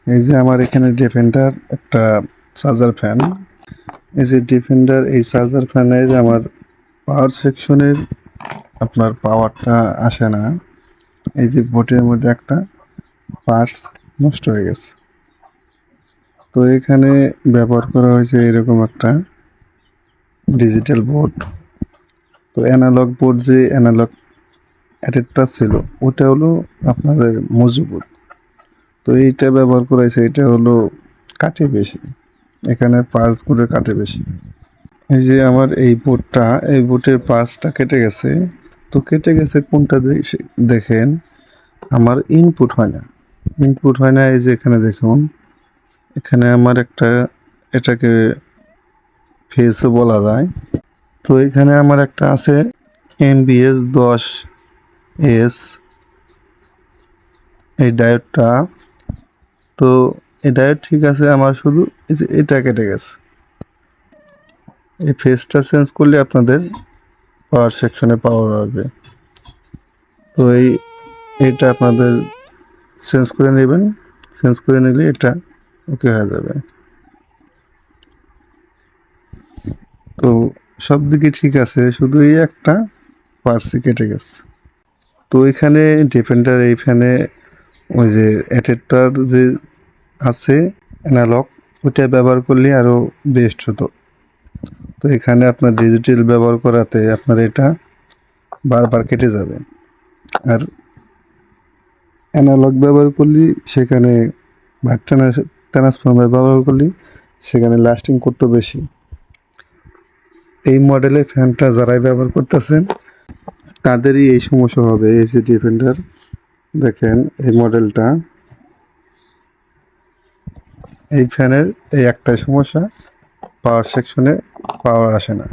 এই যে আমার এখানে ডিফেন্ডার একটা চার্জার ফ্যান। এই যে ডিফেন্ডার এই চার্জার ফ্যানের আমার পাওয়ার সেকশনের আপনার পাওয়ারটা আসে না। এই যে বোর্ডের মধ্যে একটা পার্টস নষ্ট হয়ে গেছে। তো এখানে ব্যবহার করা হয়েছে এরকম একটা ডিজিটাল বোর্ড। তো অ্যানালগ বোর্ড যে অ্যানালগ অ্যাডাপ্টার ছিল ওটা হলো আপনাদের মজবুত। তো এইটা ব্যবহার করেছে, এটা হলো কাটে বেশি, এখানে পার্টসগুলো কাটে বেশি। এই যে আমার এই বোর্ডটা, এই বোর্ডের পার্টসটা কেটে গেছে। তো কেটে গেছে কোনটা দেখেন, আমার ইনপুট হয় না। ইনপুট হয় না, এই যে এখানে দেখুন, এখানে আমার একটা, এটাকে ফেসও বলা যায়। তো এখানে আমার একটা আছে MBS 10S এই ডায়োডটা। তো এই ডায়োড ঠিক আছে, আমার শুধু এই যে এটা কেটে গেছে। এই ফেসটা চেঞ্জ করলে আপনাদের পাওয়ার সেকশনে পাওয়ার আসবে। তো এইটা আপনাদের চেঞ্জ করে নেবেন, চেঞ্জ করে নিলে এটা ওকে হয়ে যাবে। তো সব দিকে ঠিক আছে, শুধু এই একটা পার্সি কেটে গেছে। তো এখানে ডিফেন্ডার এই ফ্যানে ওই যে অ্যাডাপ্টার যে আছে অ্যানালগ, ওটা ব্যবহার করলে আরও বেস্ট হতো। তো এখানে আপনার ডিজিটাল ব্যবহার করাতে আপনার এটা বারবার কেটে যাবে। আর অ্যানালগ ব্যবহার করলে সেখানে বা ট্রান্সফর্মার ব্যবহার করলে সেখানে লাস্টিং করতে বেশি। এই মডেলের ফ্যানটা যারাই ব্যবহার করতেছেন তাদেরই এই সমস্যা হবে। এই যে ডিফেন্ডার দেখেন, এই মডেলটা, এই ফ্যানের এই একটাই সমস্যা, পাওয়ার সেকশনে পাওয়ার আসে না।